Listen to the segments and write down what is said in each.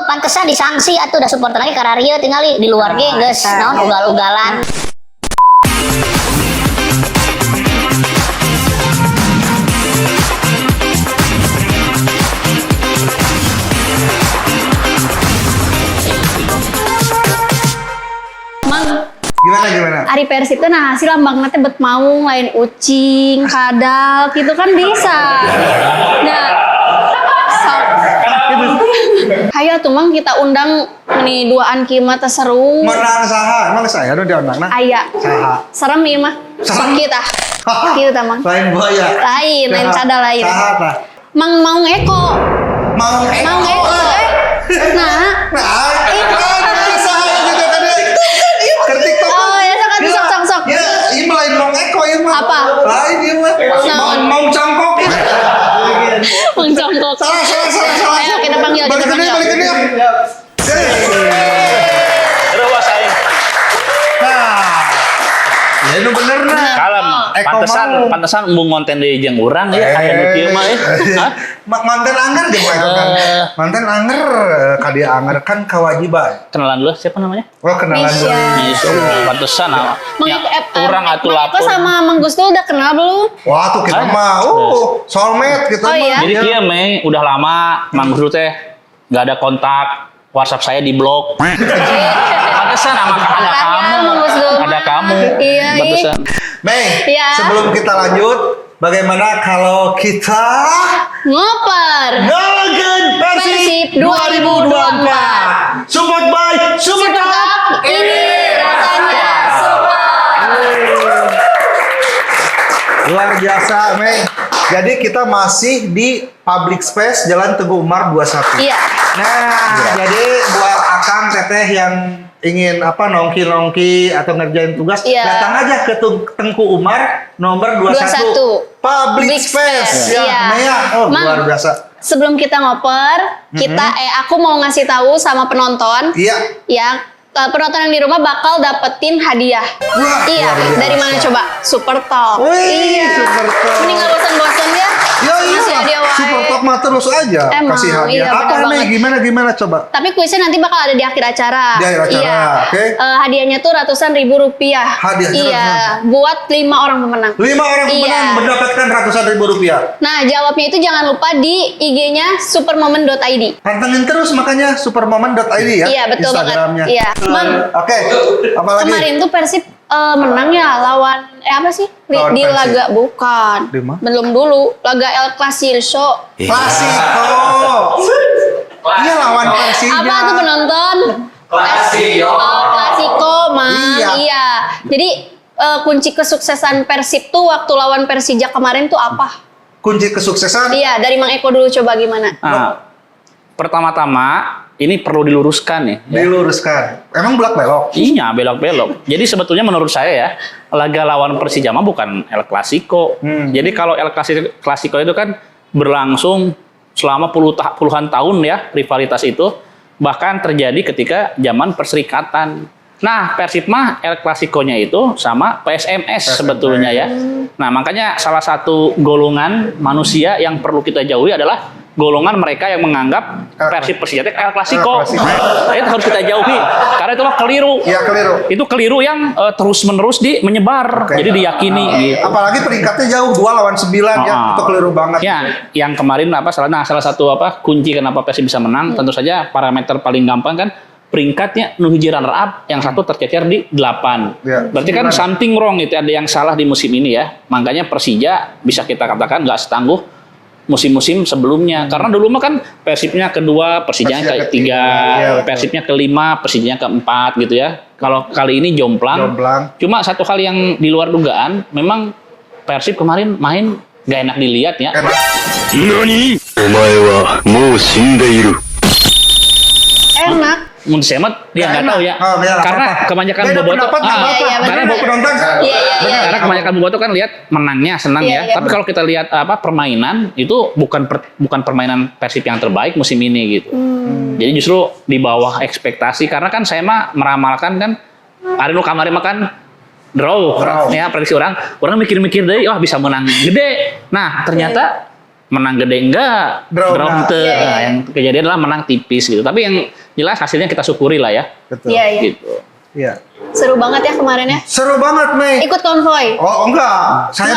pantesan disanksi atuh udah supporter lagi karena Rio tinggal di luar ge geus naon ugal-ugalan. Gimana? Ari Persib teh nah hasil lambangna teh bet maung lain ucing, kadal gitu kan bisa. Nah, sok. Hayo tuh mang kita undang nih duaan kieu mah teh seru. Menang saha? Emang saya nu diundangna? Aya. Saha? Serem ieu mah. Sok kieu tah. Kieu tah mang. Lain buaya. Lain cadal lain. Saha tah? Mang Maung Eko. Maung Eko. Nah. Oh ya sok. Ya, ini lain Maung Eko ya mah. Apa? Lain ya mah. Maung Congkok. Mang Jongkok. Salah. Ayo kita panggil. Balikin ya. Terus wasain. Nah. Ya itu bener nah. Kalem. Pantesan embung ngonten deui jeung urang ya aya nu kieu mah Hah? Manten anger dia mau itu kan. Manten anger ka dia anger kan kewajiban. Kenalan dulu siapa namanya? Oh kenalan dulu. Pantesan urang atuh Mang Eko lapor. sama Mang Gustul udah kenal belum? Wah tuh kita mah soulmate kita Oh, mah. iya? Jadi kieu Mei udah lama Mang Guru teh enggak ada kontak. WhatsApp saya di blok. Pantesan ada kamu. Ada kamu. Iya, Pantesan. Mei, Iya. sebelum kita lanjut, bagaimana kalau kita Ngoper. Golden Persib 2024 support by Super Top. Ini rasanya Luar biasa, Mei. Jadi kita masih di public space Jalan Teguh Umar 21. Iya. Nah, jadi buat akang teteh yang ingin nongki atau ngerjain tugas, Iya. datang aja ke Tengku Umar nomor 21. 21. Public space. Ya, Iya. Mea. Oh, Mang, luar biasa. sebelum kita ngoper, aku mau ngasih tahu sama penonton. Iya. Ya, penonton yang di rumah bakal dapetin hadiah. Wah, Iya, luar biasa. dari mana coba? Super Talk. Wih, Iya. Super Talk. Ini nggak bosan-bosan ya? Ya Ngasih iya, hadiah wae. Super Top mah terus aja Emang, kasih hadiah. iya, bener Apa nih? banget. Gimana coba? Tapi kuisnya nanti bakal ada di akhir acara. Di akhir acara, Iya. oke. Hadiahnya tuh ratusan ribu rupiah. Hadiahnya Iya, ratusan. buat 5 orang pemenang. 5 orang pemenang Iya. mendapatkan ratusan ribu rupiah. Nah, jawabnya itu jangan lupa di IG-nya supermoment.id. Pantengin terus makanya supermoment.id ya. Iya, betul Instagramnya. banget. Iya. Mang, Oke, apa lagi? kemarin tuh Persib menang ya lawan apa sih? Lawan Di Persib. laga bukan. Di mana? Belum dulu, laga El Clasico. Klasiko. Iya lawan Persija. Apa tuh penonton? Klasiko. Oh, Klasiko, Mang. Iya. Iya. Jadi kunci kesuksesan Persib tuh waktu lawan Persija kemarin tuh apa? Kunci kesuksesan. Iya, dari Mang Eko dulu coba gimana? Nah, pertama-tama ini perlu diluruskan ya. Diluruskan. Emang belak belok. Iya, belok-belok. Jadi sebetulnya menurut saya ya, laga lawan Persija mah bukan El Clasico. Jadi kalau El Clasico itu kan berlangsung selama puluhan tahun ya, rivalitas itu bahkan terjadi ketika zaman perserikatan. Nah, Persib mah El Clasico-nya itu sama PSMS sebetulnya ya. Nah, makanya salah satu golongan manusia yang perlu kita jauhi adalah golongan mereka yang menganggap Persib Persija itu El Clasico. Nah, itu harus kita jauhi karena itu mah keliru. Iya keliru. Itu keliru yang terus-menerus menyebar. Oke. Jadi diyakini gitu. Apalagi peringkatnya jauh 2 lawan 9 ya. Itu keliru banget. Ya, yang kemarin salah satu kunci kenapa Persib bisa menang, tentu saja parameter paling gampang kan peringkatnya nu hiji runner up, yang satu tercecer di 8. Ya, Berarti kan 9. something wrong itu, ada yang salah di musim ini ya. Makanya Persija bisa kita katakan nggak setangguh musim-musim sebelumnya. Karena dulu mah kan Persibnya kedua, Persijanya Persija ketiga, ketiga. Iya, betul. Persibnya kelima, Persijanya keempat gitu ya. Kalau kali ini jomplang. Cuma satu hal yang di luar dugaan, memang Persib kemarin main gak enak dilihat ya. NANI?! お前はもう死んでいる。 Enak. Menurut saya mah dia nggak tahu ya. Oh, ya, Karena apa-apa. kebanyakan Beda bobotoh. pendapat nggak apa-apa. Iya, Karena bener. bawa penonton. Iya. Karena kebanyakan bobotoh kan lihat menangnya senang Iya, ya. iya. Tapi kalau kita lihat permainan itu bukan permainan Persib yang terbaik musim ini gitu. Jadi justru di bawah ekspektasi, karena kan saya mah meramalkan kan hari nu kemarin makan draw. Ya prediksi orang mikir-mikir deh, wah bisa menang gede. Nah ternyata menang gede enggak, Draw enggak. ente. Iya, iya. Nah, yang kejadian adalah menang tipis gitu. Tapi yang jelas hasilnya kita syukuri lah ya. Betul. Iya, iya. Gitu. Iya. Seru banget ya kemarin ya. Seru banget, Mei. Ikut konvoy. Oh enggak, saya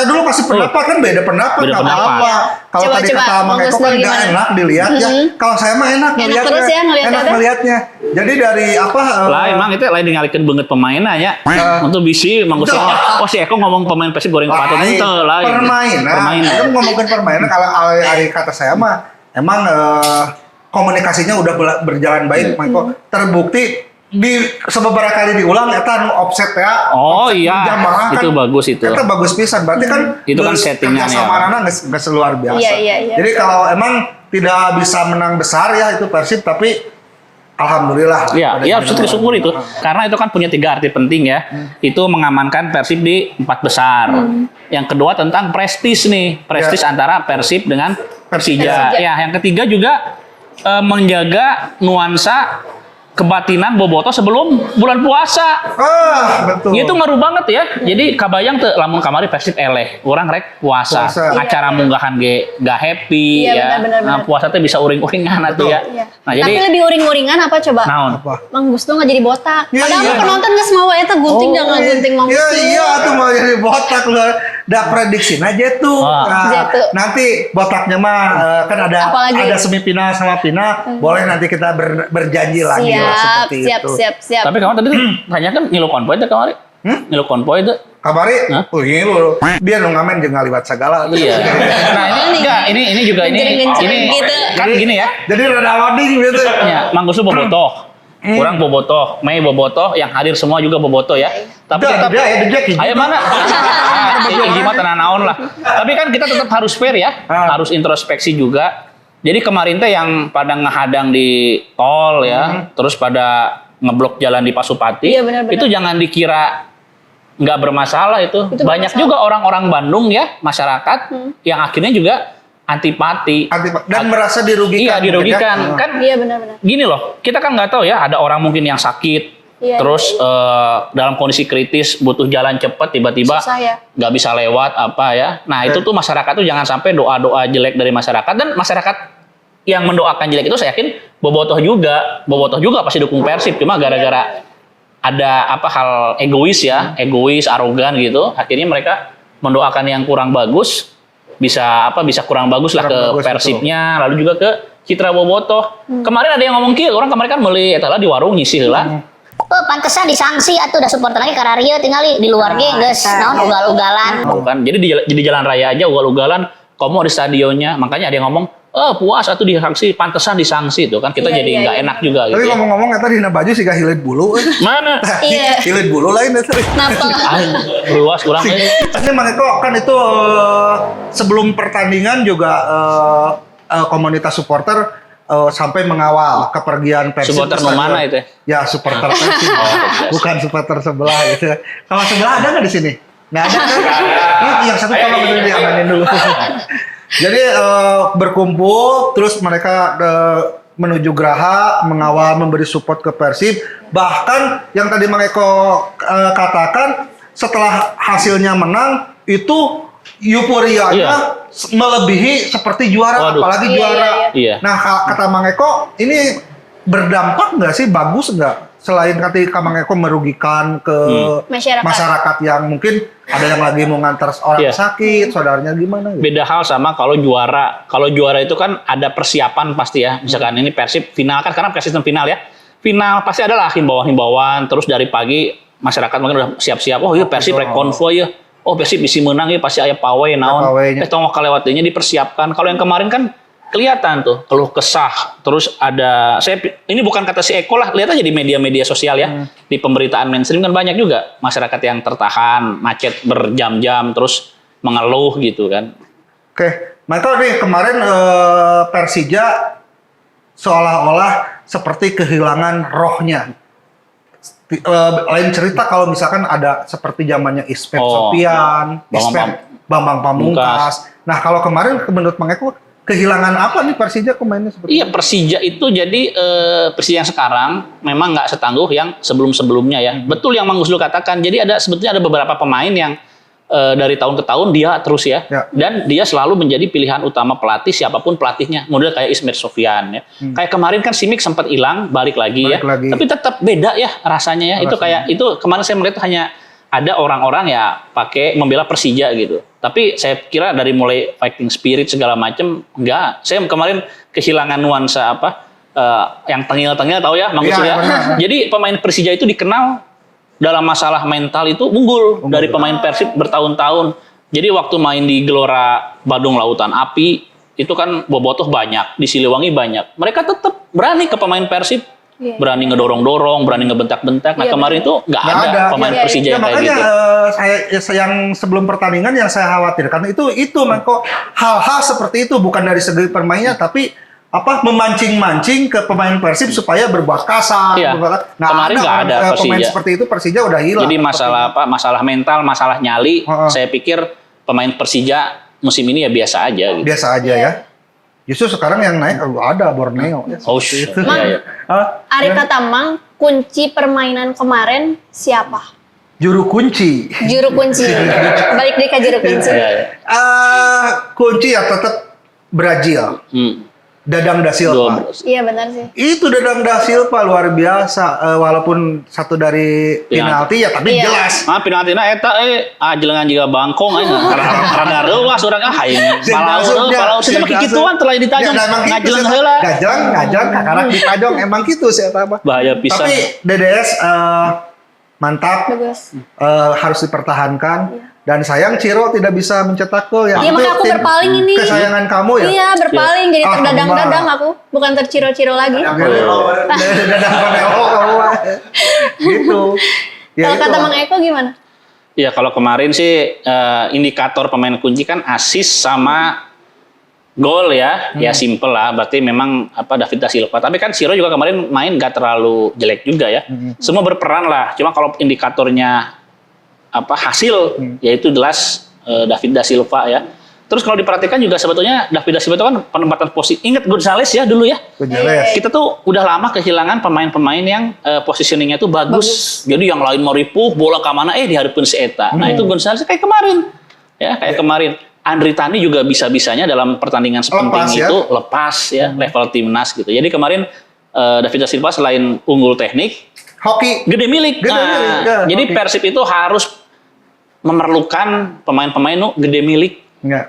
dulu kasih pendapat kan beda pendapat, Beda nggak pendapat. apa-apa. Kalau Coba, tadi coba, kata Mang Bagus Eko kan dulu nggak gimana? enak dilihat ya. Kalau saya mah enak Enak ngeliatnya. terus ya ngeliatnya Enak teh. ngeliatnya. Jadi dari apa? Lah emang itu lain ngalikeun beungeut pemainnya nya. Untuk bisi mangusnya. Oh si Eko ngomong pemain Persib goreng patut lain. ente lain. Permainan. Kita ngomongin permainan. Kalau hari kata saya mah emang komunikasinya udah berjalan baik, Mang Eko. Terbukti di beberapa kali diulang eta nu offset ya. Oh offset iya, jamaah itu bagus itu. Eta bagus pisan. Berarti kan Itu kan settingan ya. Kerjasamanana nggak luar biasa. Iya. Jadi kalau emang tidak bisa menang besar ya itu Persib, tapi alhamdulillah. Iya, iya harus disyukur itu. Karena itu kan punya 3 arti penting ya. Itu mengamankan Persib di 4 besar. Yang kedua tentang prestis nih, prestis antara Persib dengan Persija. Ya, yang ketiga juga menjaga nuansa kebatinan bobotoh sebelum bulan puasa. Betul. Itu ngaruh banget ya. Jadi kabayang teu lamun kamari Persib eleh, urang rek puasa. Puasa. Acara munggahan ge gak happy Iya, ya. benar. Nah, puasa teh bisa uring-uringan atuh ya. Iya. Nah, Tapi jadi lebih uring-uringan apa coba? naon? Apa? Mang Gusto nggak jadi botak. Iya, Padahal iya. penonton nggak semua eta gunting jangan gunting Mang Iya, Gusto. iya tuh mau jadi botak lu. Da prediksi aja tuh. Oh. Jatuh. Nanti botaknya mah kan ada Apalagi? semifinal sama final. Boleh nanti kita berjanji lagi lah seperti itu. Siap. Tapi kamu tadi tanya kan ngilu konvoy teh kamari? Ngilu konvoy teh. Kabari, Hah? ini lu. Dia nu ngamen jeung ngaliwat segala. Iya. Nah, ini enggak, ini juga ini Genceng-genceng gitu. kan gini ya. Jadi rada loading gitu. Ya, Mang Gustu bobotoh. Kurang bobotoh, Mei bobotoh, yang hadir semua juga bobotoh ya. Tapi tetap ayo mana? Gimana tenan naon lah. Tapi kan kita tetap harus fair ya, harus introspeksi juga. Jadi kemarin teh yang pada ngehadang di tol ya, terus pada ngeblok jalan di Pasupati, Iya, benar-benar. itu jangan dikira nggak bermasalah itu. Itu Banyak bermasalah. juga orang-orang Bandung ya, masyarakat yang akhirnya juga antipati. Dan merasa dirugikan. Iya, dirugikan. Ya. Kan Iya benar-benar. gini loh, kita kan nggak tahu ya, ada orang mungkin yang sakit, Iya, terus dalam kondisi kritis butuh jalan cepat, tiba-tiba Susah ya. nggak bisa lewat apa ya. Nah itu tuh masyarakat tuh jangan sampai doa-doa jelek dari masyarakat, dan masyarakat yang mendoakan jelek itu saya yakin bobotoh juga pasti dukung Persib, cuma gara-gara ada apa hal egois ya, egois, arogan gitu, akhirnya mereka mendoakan yang kurang bagus, bisa kurang bagus lah Kurang ke bagus, Persibnya, lalu juga ke citra bobotoh. Kemarin ada yang ngomong kieu, orang kemarin kan meuli eta lah di warung nyisih lah. Pantesan disangsi atuh udah supporter lagi karena Rio tinggal di luar ge geus naon ugal-ugalan. Kan jadi di jalan raya aja ugal-ugalan, komo di stadionnya, makanya ada yang ngomong puas atuh disanksi, pantesan disanksi tuh kan kita Iya, jadi iya, nggak iya. enak juga Tapi gitu ya. ngomong-ngomong eta dina baju sih gak hilit bulu. Mana? Iya. Hilit bulu lain eta. Kenapa? Luas kurang Ini Mang Eko kan itu sebelum pertandingan juga komunitas supporter sampai mengawal kepergian Persib. Supporter ke stadion. mana itu? Ya supporter Persib, bukan supporter sebelah gitu. Kalau sebelah ada nggak di sini? Nggak ada kan? Ini yang satu tolong dulu diamanin dulu. Jadi berkumpul, terus mereka menuju Graha, mengawal, memberi support ke Persib. Bahkan yang tadi Mang Eko katakan, setelah hasilnya menang, itu euforianya melebihi seperti juara, Waduh. apalagi juara. Iya. Nah, kata Mang Eko, ini berdampak nggak sih? Bagus nggak? Selain ketika Mang Eko merugikan ke masyarakat yang mungkin ada yang lagi mau ngantar orang Iya. sakit, saudaranya gimana? Gitu. Beda hal sama kalau juara. Kalau juara itu kan ada persiapan pasti ya. Misalkan ini Persib final kan, karena sistem final ya. Final pasti adalah himbauan-himbauan, terus dari pagi masyarakat mungkin udah siap-siap. Oh iya Persib rek konvoy ya. Oh Persib bisa menang ya, pasti aya pawai naon. Pawainya. Tongok kalewatinya dipersiapkan. Kalau yang kemarin kan kelihatan tuh keluh kesah, terus ada ini bukan kata si Eko lah, lihat aja di media-media sosial ya, di pemberitaan mainstream kan banyak juga masyarakat yang tertahan macet berjam-jam terus mengeluh gitu kan. Oke, Michael nih kemarin Persija seolah-olah seperti kehilangan rohnya. Lain cerita kalau misalkan ada seperti zamannya Ismet Sopian, Bambang Pamungkas. Nah kalau kemarin menurut Mang Eko kehilangan apa nih Persija kemarinnya seperti Iya, Persija itu jadi Persija yang sekarang memang nggak setangguh yang sebelum-sebelumnya ya. Betul yang Mang Guslu katakan. Jadi sebetulnya ada beberapa pemain yang dari tahun ke tahun dia terus ya. Ya. Dan dia selalu menjadi pilihan utama pelatih siapapun pelatihnya. Model kayak Ismail Sofyan ya. Kayak kemarin kan Simic sempat hilang, balik lagi. Tapi tetap beda ya rasanya ya. Itu kayak itu kemarin saya melihat hanya ada orang-orang ya pakai membela Persija gitu. Tapi saya kira dari mulai fighting spirit segala macam enggak. Saya kemarin kehilangan nuansa yang tengil-tengil tahu ya, Mang Ucu ya. Jadi pemain Persija itu dikenal dalam masalah mental itu unggul dari pemain Persib bertahun-tahun. Jadi waktu main di Gelora Bandung Lautan Api itu kan bobotoh banyak, di Siliwangi banyak. Mereka tetap berani ke pemain Persib, berani ngedorong-dorong, berani ngebentak-bentak. Nah kemarin itu nggak ada pemain Persija yang kayak makanya, gitu. Yang sebelum pertandingan yang saya khawatirkan itu Mako, hal-hal seperti itu bukan dari segi permainnya tapi memancing-mancing ke pemain Persib supaya berbuat kasar. Iya. Kemarin nggak ada pemain seperti itu, Persija udah hilang. Jadi masalah mental, masalah nyali, saya pikir pemain Persija musim ini ya biasa aja. Gitu. Biasa aja ya. Justru sekarang yang naik ada Borneo. Mang, Ari kata Mang, kunci permainan kemarin siapa? Juru kunci. Balik deh ke juru kunci. Kunci ya tetap Brazil. Dadang da Silva. Iya benar sih. Itu Dadang da Silva luar biasa. Walaupun satu dari penalti ya tapi jelas. Penaltina eta jelengan juga bangkong karena reuah urang hayang palau sudah kikituan telah ditajong ngajelang heula. Ngajelang kakarak ditajong emang kitu sih eta mah. Bahaya pisan. Tapi DDS mantap. Bagus. Harus dipertahankan. Dan sayang Ciro tidak bisa mencetak gol ya. Iya makanya aku berpaling ini. Kesayangan kamu ya. Iya berpaling jadi terdadang-dadang aku, bukan terciro-ciro lagi. Dadang kamu. Gitu. Kalau kata Mang Eko gimana? Ya kalau kemarin sih indikator pemain kunci kan assist sama gol ya. Ya simple lah. Berarti memang David da Silva. Tapi kan Ciro juga kemarin main gak terlalu jelek juga ya. Semua berperan lah. Cuma kalau indikatornya hasil yaitu jelas David da Silva ya. Terus kalau diperhatikan juga sebetulnya David da Silva itu kan penempatan posisi. Ingat Gonzales ya dulu ya. Kita tuh udah lama kehilangan pemain-pemain yang positioningnya tuh bagus. Jadi yang lain mau ripuh bola ke mana diharapin si eta. Nah itu Gonzales kayak kemarin. Ya kayak kemarin Andri Tani juga bisa-bisanya dalam pertandingan sepenting itu lepas ya level timnas gitu. Jadi kemarin David da Silva selain unggul teknik hoki gede milik. Jadi Persib itu harus memerlukan pemain-pemain gede milik.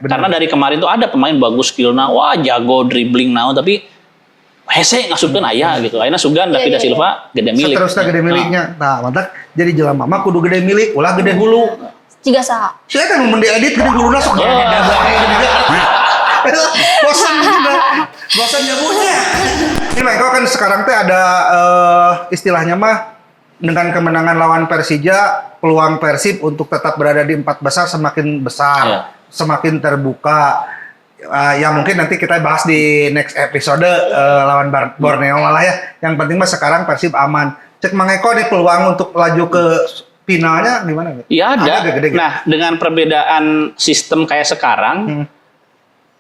Karena dari kemarin tuh ada pemain bagus skillna, wah jago dribbling tapi hese ngasupkeun aya gitu. Ayeuna sugan David da Silva gede milik. Seterusnya gede miliknya. Nah, mantap. Jadi jelema mah kudu gede milik, ulah gede hulu. Ciga saha? Saya kan mau diedit gede huluna sok bosan nyebutnya. Ini Meko kan sekarang teh ada istilahnya mah dengan kemenangan lawan Persija, peluang Persib untuk tetap berada di 4 besar semakin besar, semakin terbuka. Ya mungkin nanti kita bahas di next episode lawan Borneo malah ya. Yang penting mah sekarang Persib aman. Cek Mang Eko nih peluang untuk laju ke finalnya gimana? Iya ada. Nah dengan perbedaan sistem kayak sekarang,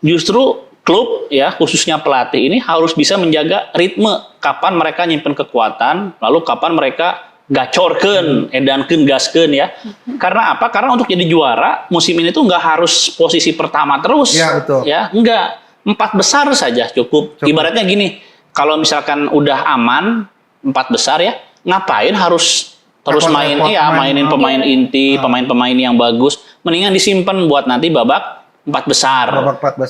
justru klub ya khususnya pelatih ini harus bisa menjaga ritme kapan mereka nyimpen kekuatan, lalu kapan mereka gacorkeun, edankeun, gaskeun ya. Karena apa? Karena untuk jadi juara musim ini tuh nggak harus posisi pertama terus. Ya betul. Ya enggak, 4 besar saja cukup. Ibaratnya gini, kalau misalkan udah aman 4 besar ya, ngapain harus terus mainin pemain inti, pemain-pemain yang bagus. Mendingan disimpan buat nanti babak 4 besar.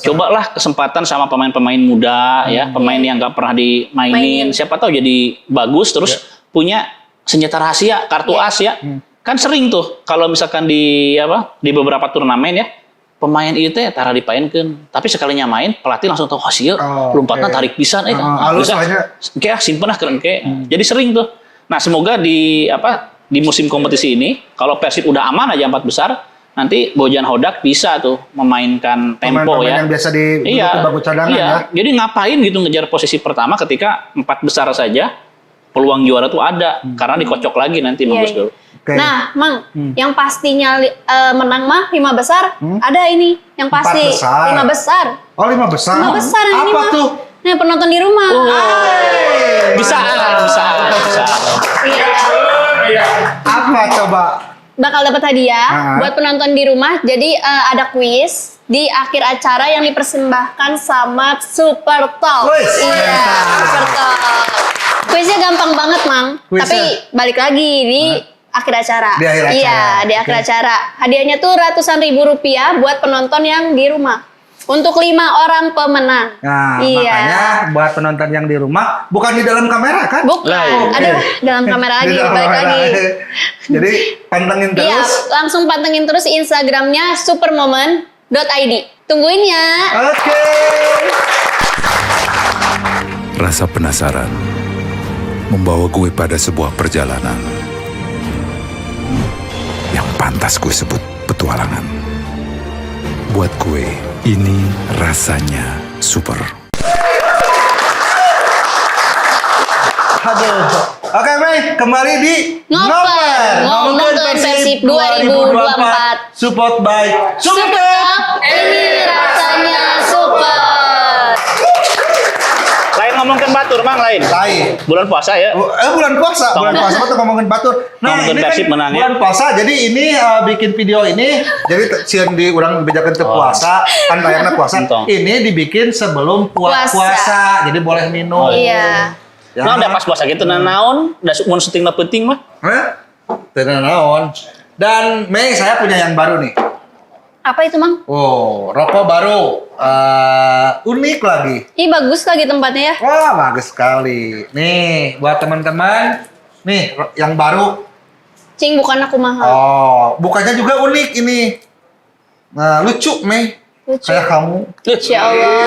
Cobalah kesempatan sama pemain-pemain muda ya, pemain yang nggak pernah dimainin. Siapa tahu jadi bagus terus punya senjata rahasia, kartu as ya. Kan sering tuh kalau misalkan di beberapa turnamen ya, pemain itu tara dipainkeun, tapi sekalinya main pelatih langsung tahu hasil, lompatnya tarik pisan bisa kayak simpen lah keren kayak. Jadi sering tuh. Nah, semoga di musim kompetisi ini kalau Persib udah aman aja 4 besar, nanti Bojan Hodak bisa tuh memainkan tempo ya. Yang biasa di bangku cadangan ya. Jadi ngapain gitu ngejar posisi pertama ketika 4 besar saja peluang juara tuh ada karena dikocok lagi nanti bagus dulu. Nah, Mang, yang pastinya menang mah 5 besar, ada ini yang pasti 5 besar. Oh, 5 besar. 5 besar ini apa mah. tuh? Nah, penonton di rumah. Bisa. Iya. Apa coba? bakal dapat hadiah Ah. buat penonton di rumah. Jadi ada kuis di akhir acara yang dipersembahkan sama Super Talk. Wih, Iya, mantap. Super Talk. Kuisnya gampang banget, Mang. Kuisnya? Tapi balik lagi di akhir acara. Di akhir acara. Iya, di akhir Oke. acara. Hadiahnya tuh ratusan ribu rupiah buat penonton yang di rumah. Untuk 5 orang pemenang. Nah, iya. makanya buat penonton yang di rumah, bukan di dalam kamera kan? Bukan. Lah, oke. Aduh, dalam kamera Di lagi, dalam balik kamera. lagi. Jadi pantengin Iya, terus. langsung pantengin terus Instagramnya supermoment.id. Tungguin ya. Oke. Rasa penasaran membawa gue pada sebuah perjalanan yang pantas gue sebut petualangan. Buat gue, ini rasanya super. Aduh. Oke, Mei, kembali di Ngoper. Ngomongin Persib 2024. Support by Super Talk, ini rasanya super. Lain ngomongin batur, Mang, lain. Lain. Bulan puasa ya. Bulan puasa tuh ngomongin batur. Ngomongin ini Persib kan menang ya. bulan puasa, jadi ini bikin video ini, jadi sieun di urang bejakeun teu puasa, kan tayangna puasa. Entong. Ini dibikin sebelum puasa, jadi boleh minum. Iya. Ya. Nah, udah pas puasa gitu, nah naon, udah mun syutingna penting mah. Hah? Teu naon. Dan Mei, saya punya yang baru nih. Apa itu, Mang? Oh, rokok baru. Unik lagi. Ih, bagus lagi tempatnya ya. Wah, bagus sekali. Nih, buat teman-teman. Nih, yang baru. Cing, bukan aku mahal. Oh, bukannya juga unik ini. Nah, lucu, Mei. Lucu. Kayak kamu. Insya Allah.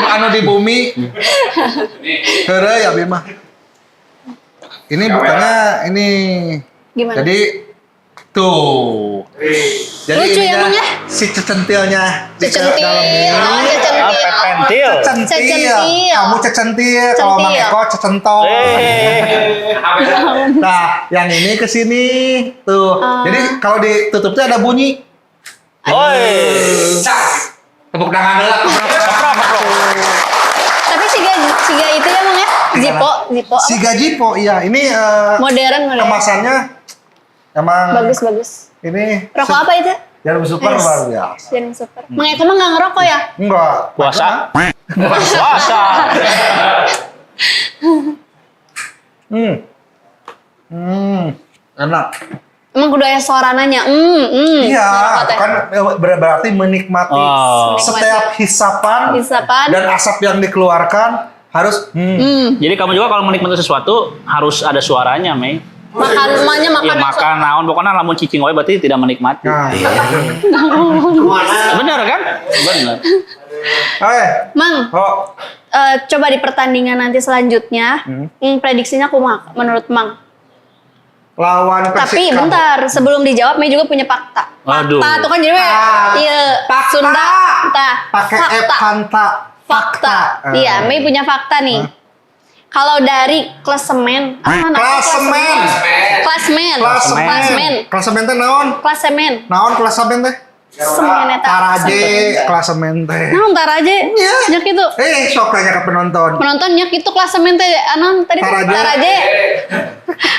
Anu di bumi. Heureuy ya Bima. Ini bukannya ini. Gimana? Jadi tuh. Jadi Lucu ya, ininya Bang, ya? si cecentilnya di Cecentil. dalam ini. Oh, cecentil. Pentil. Cecentil. Cecentil. Kamu cecentil, kalau Mang Centil. Eko cecentol. Nah, yang ini ke sini tuh. Jadi kalau ditutupnya ada bunyi. Oi. Tepuk tangan dulu. Tapi siga itu ya, Mang ya? Zipo. Si Gajipo, iya. Ini Modern. kemasannya emang Bagus. ini Rokok apa itu? jarum super Yes. luar biasa. Jarum super. Mang Eko mah nggak ngerokok ya? Enggak. Puasa. Puasa. Enak. Emang kudu aya sorananya. Iya, ngerokok teh. kan berarti menikmati Oh. setiap hisapan Hisapan. dan asap yang dikeluarkan harus Jadi kamu juga kalau menikmati sesuatu harus ada suaranya, Mei. Makan emaknya makan. Ya makan naon pokoknya lamun cicing wae berarti tidak menikmati. Nah, Benar kan? Benar. Mang, oh, coba di pertandingan nanti selanjutnya, prediksinya kumaha menurut Mang? lawan Tapi Persikabo. bentar, sebelum dijawab, Mei juga punya fakta. Aduh. Fakta tuh kan jadi iya Fakta. Sunda, tah. Pakai F Fakta. hanta. Fakta. Iya, Mei punya fakta nih. Kalau dari klasemen, Klasemen. Klasemen teh naon? Klasemen. Naon klasemen teh? Semen eta. Taraje klasemen teh. Nah, ntar aja. Iya. Nyak itu. Sok tanya ke penonton. Penonton nyak itu klasemen teh anon tadi teh? Taraje.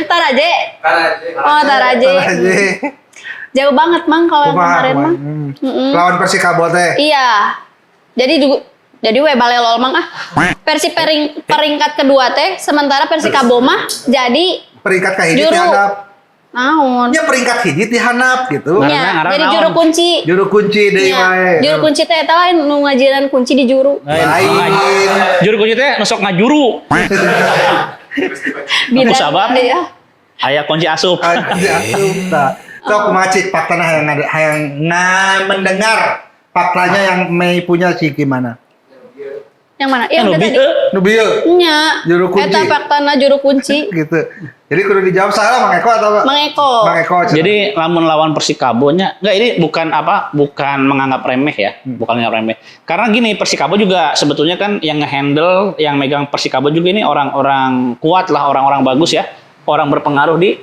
Taraje. Oh, Taraje. Taraje. Jauh banget, Mang, kalau yang Kumaha, kemarin, kumaha. Mang. Lawan Persikabo teh. Iya. Jadi we balelol, Mang ah. Persib peringkat kedua teh, sementara Persikabo mah jadi Peringkat kahiji Juru. teh handap. naon? Nya peringkat hiji teh handap gitu. Nya, Ngarana jadi naon? juru kunci. Juru kunci deui Nya, wae. juru kunci teh eta lain nu ngajian kunci di juru. Lain. Juru kunci teh nusok ngajuru. Bidan sabar. ya. Aya kunci asup. Sok macik faktanya hayang mendengar faktanya yang Mei punya sih gimana? Yang mana? Yang Anu tadi. Nu bieu Nya. Juru kunci. Eta faktana juru kunci. gitu. Jadi kudu dijawab salah Mang Eko atau Mang Eko. Mang Eko. Jadi lamun lawan Persikabo-nya, enggak ini bukan menganggap remeh ya, bukan menganggap remeh. Karena gini, Persikabo juga sebetulnya kan yang ngehandle, yang megang Persikabo juga ini orang-orang kuat lah, orang-orang bagus ya, orang berpengaruh di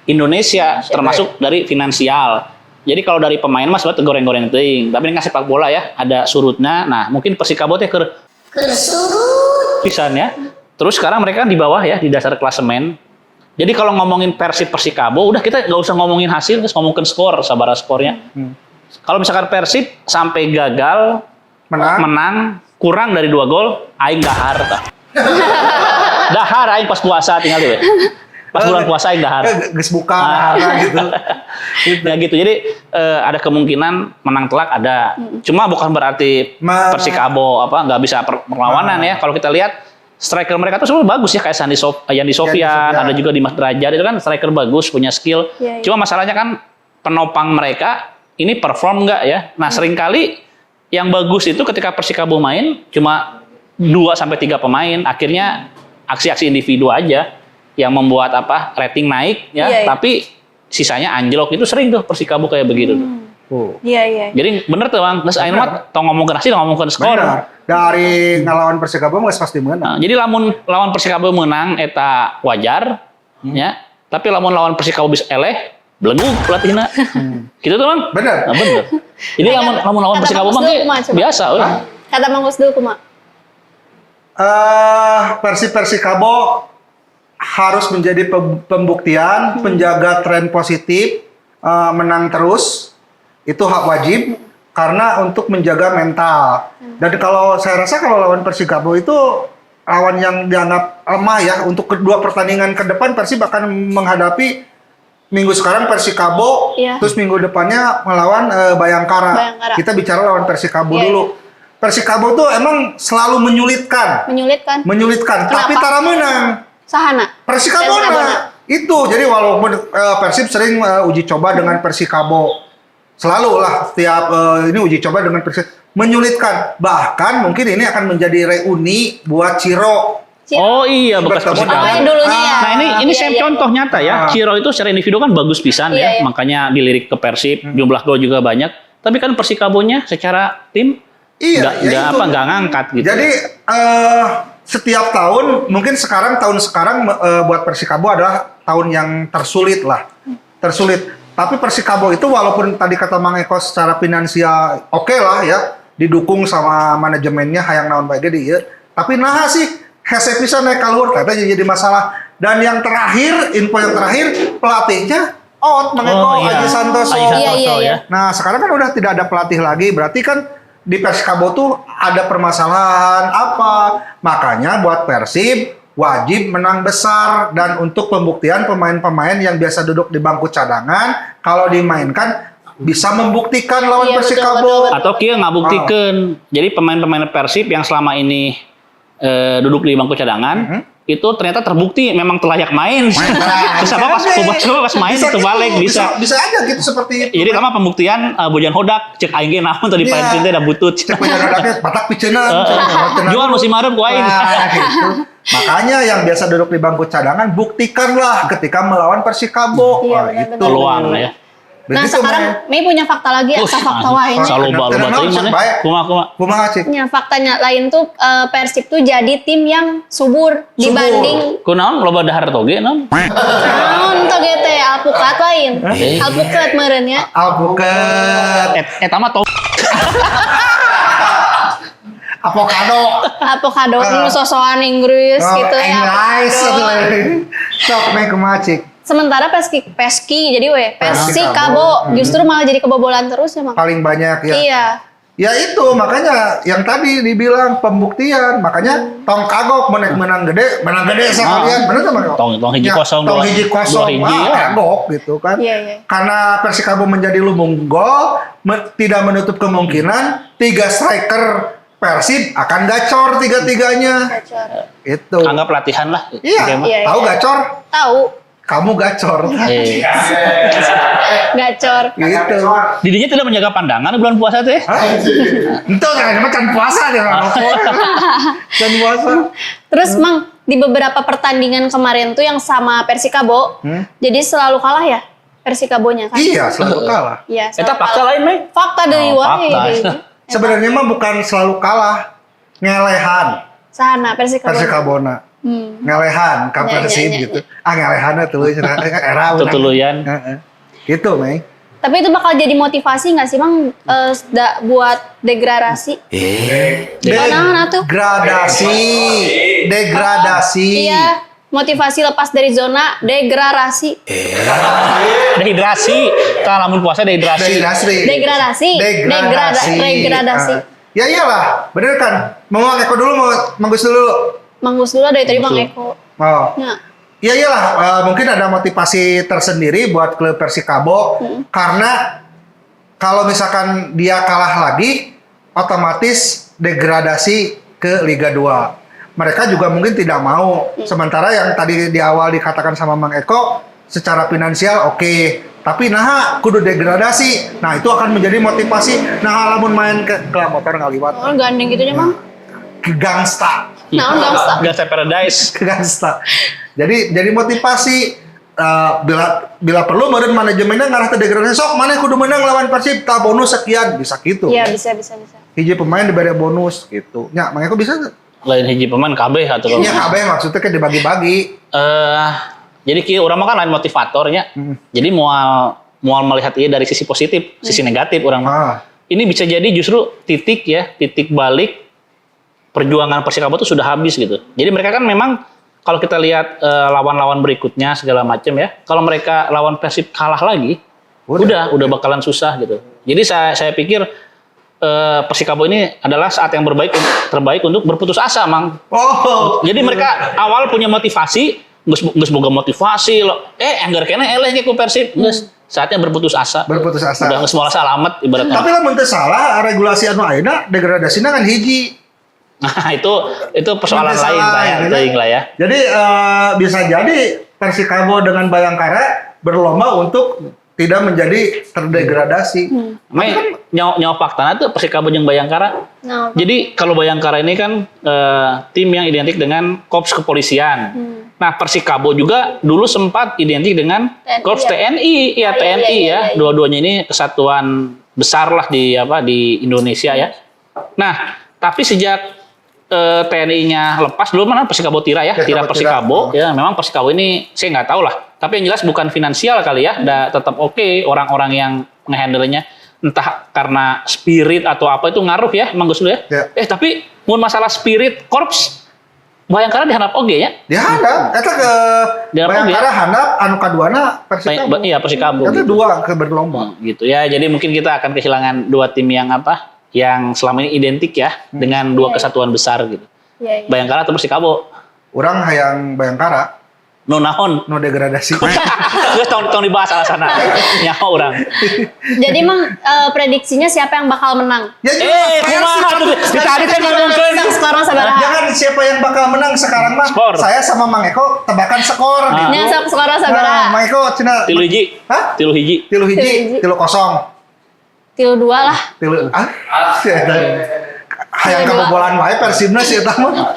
Indonesia, termasuk dari finansial. Jadi kalau dari pemain mas sebetulnya goreng-goreng ting, tapi ini sepak bola ya, ada surutnya. Nah, mungkin Persikabo teh keur pisan ya. Terus sekarang mereka kan di bawah ya, di dasar klasemen. Jadi kalau ngomongin Persib Persikabo, udah kita nggak usah ngomongin hasil, terus ngomongin skor, sabara skornya. Kalau misalkan Persib sampai gagal, menang kurang dari 2 gol, aing dahar tah. Dahar aing pas puasa tinggal deh. Pas bulan puasa aing dahar. Geus buka gitu. Ya gitu. Jadi ada kemungkinan menang telak ada. Cuma bukan berarti Persikabo nggak bisa perlawanan ya. Kalau kita lihat striker mereka tuh sebenarnya bagus ya, kayak Yandi Sofyan, ada juga Dimas Derajat, itu kan striker bagus, punya skill. Iya, iya. Cuma masalahnya kan penopang mereka ini perform nggak ya. Nah, seringkali yang bagus itu ketika Persikabo main cuma 2-3 pemain, akhirnya aksi-aksi individu aja yang membuat rating naik ya, Iya, iya. tapi sisanya anjlok. Itu sering tuh Persikabo kayak begitu tuh. Iya, iya. Jadi bener tuh Bang, terus akhirnya mah tau ngomongin hasil, ngomongin skor. Benar. Dari ngelawan Persikabo nggak pasti menang. Nah, jadi lawan Persikabo menang eta wajar ya, tapi lawan Persikabo bisa eleh, beleguk pelatihna. Gitu tuh Bang. Benar. Nah, bener. Jadi lawan Kata Persikabo Mang mah Usdu kumaha, coba? biasa euy. Kata Mang Usdu kumaha? Persikabo harus menjadi pembuktian, penjaga tren positif, menang terus, itu hak wajib karena untuk menjaga mental. Dan kalau saya rasa kalau lawan Persikabo itu lawan yang dianggap lemah ya, untuk kedua pertandingan ke depan Persib akan menghadapi minggu sekarang Persikabo, Iya. terus minggu depannya melawan Bayangkara. Bayangkara. Kita bicara lawan Persikabo Iya, dulu. Persikabo tuh emang selalu menyulitkan, Menyulitkan. tapi Kenapa? tara menang. Sahana. Persikabo itu. Jadi walaupun Persib sering uji coba dengan Persikabo, selalu lah setiap ini uji coba dengan Persib, menyulitkan. Bahkan mungkin ini akan menjadi reuni buat Ciro. Oh iya, bekas Bertemu Persikabo. Oh, yang dulunya ya. Nah ini Iya, saya iya. contoh nyata ya. Ciro itu secara individu kan bagus pisan Iya, ya, iya. makanya dilirik ke Persib, jumlah gol juga banyak. Tapi kan Persikabonya secara tim Iya, ya itu. nggak ngangkat gitu. Jadi setiap tahun, mungkin tahun sekarang buat Persikabo adalah tahun yang tersulit lah. Tersulit. Tapi Persikabo itu walaupun tadi kata Mang Eko secara finansial oke lah ya, didukung sama manajemennya hayang naon bae gede ya. Tapi nah sih hese pisan naik kaluhur kata jadi masalah. Dan yang terakhir, info yang terakhir, pelatihnya out Mang Eko, iya. Aji Santoso. Aji Santoso Iya, iya. ya. Nah, sekarang kan udah tidak ada pelatih lagi, berarti kan di Persikabo tuh ada permasalahan apa. Makanya buat Persib wajib menang besar, dan untuk pembuktian pemain-pemain yang biasa duduk di bangku cadangan kalau dimainkan bisa membuktikan lawan Iya, betul, Persikabo. betul. Atau kia nggak buktikan. Jadi pemain-pemain Persib yang selama ini duduk di bangku cadangan itu ternyata terbukti memang telayak main. Terus apa pas main Bisa itu balik gitu, bisa. bisa aja gitu seperti itu. Jadi sama pembuktian Bojan Hodak cek aing ge naon tadi Iya. pain teh da butut. Cek punya rodaknya batak picenan. Jual musim hareup ku aing. Nah, gitu. Makanya yang biasa duduk di bangku cadangan buktikanlah ketika melawan Persikabo. Iya, Wah, benar-benar. itu Peluang ya. Nah, Begitu, sekarang Mei punya fakta lagi ya, fakta lain. Selalu balu Tenang, baterai mana? baik. Kumaha. Kumaha Cik? Ya, faktanya lain tuh Persib tuh jadi tim yang subur dibanding Kunaon loba dahar toge naon? naon teh gitu ya, alpukat lain. Alpukat meureun ya. Alpukat, Eta mah to avocado, Avocado nu sosokan Inggris gitu ya. English, avocado. sok Mei kumaha Cik? Sementara Peski jadi Persikabo justru malah jadi kebobolan terus ya, Mak. Paling banyak ya. Iya. Ya itu makanya yang tadi dibilang pembuktian, makanya tong kagok menang gede sekalian, bener tuh Bang? Tong hiji kosong, tong hiji kosong, dua hiji, ya. kagok gitu kan. Iya, iya. Karena Persikabo menjadi lumbung gol, tidak menutup kemungkinan 3 striker Persib akan gacor 3-3-nya. Gacor. Itu. Anggap latihan lah. Iya, Iya, tahu iya. gacor? Tahu. Kamu gacor. Gacor. Gitu. Didinya tidak menjaga pandangan bulan puasa teh. Itu kan puasa dia. Kan puasa. Terus Mang, di beberapa pertandingan kemarin tuh yang sama Persikabo, jadi selalu kalah ya Persikabonya kan? Iya, selalu kalah. Iya, Eta selalu fakta kalah. lain, Mei? Fakta dari Oh, wae. fakta. deui. Sebenarnya mah bukan selalu kalah, ngelehan Sana Persikabona. Ngelehan ka Ya, Persib ya, ya, gitu. Ah ngelehan tuh era Tutuluyan. Heeh. Gitu, Mei. Tapi itu bakal jadi motivasi nggak sih, Mang, buat degradasi? Gimana tuh? Degradasi. Iya, motivasi lepas dari zona degradasi. Dehidrasi. Tah lamun puasa dehidrasi. Degradasi. Ya iyalah, bener kan? Mau Mang Eko dulu, mau Manggus dulu? Manggus dulu dari tadi Mang Eko. Oh. Nah, Ya iyalah, mungkin ada motivasi tersendiri buat klub Persikabo karena kalau misalkan dia kalah lagi, otomatis degradasi ke Liga 2. Mereka juga mungkin tidak mau. Sementara yang tadi di awal dikatakan sama Mang Eko, secara finansial oke. Tapi nah kudu degradasi. Nah itu akan menjadi motivasi. Nah lamun main ke klub motor ngaliwat. oh, gandeng gitu nya, Mang. Ke gangsta. Nah, gangsta. Gangsta Paradise. Ke gangsta. Jadi motivasi bila perlu meureun manajemennya ngarah ke degradasi sok mana kudu menang lawan Persib ta bonus sekian bisa gitu. Iya, bisa. Hiji pemain diberi bonus gitu. Nya makanya kok bisa Lain hiji pemain kabeh atau ya kabeh maksudnya kan dibagi-bagi. Jadi kieu urang mah kan lain motivatornya. Jadi mual melihat ieu dari sisi positif, sisi negatif urang mah. Ini bisa jadi justru titik balik perjuangan Persikabo itu sudah habis gitu. Jadi mereka kan memang kalau kita lihat lawan-lawan berikutnya segala macam ya, kalau mereka lawan Persib kalah lagi, udah bakalan susah gitu. Jadi saya pikir Persikabo ini adalah saat yang terbaik untuk berputus asa, Mang. Oh. Jadi mereka awal punya motivasi, geus boga motivasi loh. Anggar kene eleh ku Persib, geus saatnya berputus asa. Berputus asa. Udah geus moal salamet ibaratnya. Tapi lamun teu salah regulasi anu ayeuna degradasina kan hiji. Nah, itu persoalan lain lah ya. Jadi bisa jadi Persikabo dengan Bayangkara berlomba untuk tidak menjadi terdegradasi. Nyawa faktanya tuh Persikabo jeung Bayangkara. Nah, Jadi kalau Bayangkara ini kan tim yang identik dengan Korps Kepolisian. Nah, Persikabo juga dulu sempat identik dengan TNI, Korps ya? TNI, iya. Dua-duanya ini kesatuan besar lah di Indonesia ya. Nah, tapi sejak TNI-nya lepas dulu mana Persikabo Tira ya, Tira Persikabo ya, memang Persikabo ini saya nggak tahu lah. Tapi yang jelas bukan finansial kali ya, tetap oke orang-orang yang ngehandle-nya, entah karena spirit atau apa itu ngaruh ya, Mang Gus dulu ya. Tapi mun masalah spirit korps Bayangkara dihandap oge ya? Dihandap, eta ke Bayangkara handap anu kaduana Persikabo. Iya Persikabo. Itu dua ke berlomba. Gitu ya. Jadi mungkin kita akan kehilangan dua tim yang yang selama ini identik ya dengan dua kesatuan besar gitu. Iya. Bayangkara atau Persikabo? Orang hayang Bayangkara. No nahon. No degradasi. Geus tong dibahas alasanna. Nyaho urang. Jadi Mang, prediksinya siapa yang bakal menang? Ya kumaha tuh? Tadi saya ngomongkeun Skor sabaraha? Jangan siapa yang bakal menang sekarang mah. Skor. Saya sama Mang Eko tebakan skor. Nya sok skor sabaraha? Mang Eko cenah 3 hiji. Hah? 3 hiji. 3 hiji, 3-0. 3-2 lah. Hayang kebobolan wae Persibna sih eta mah.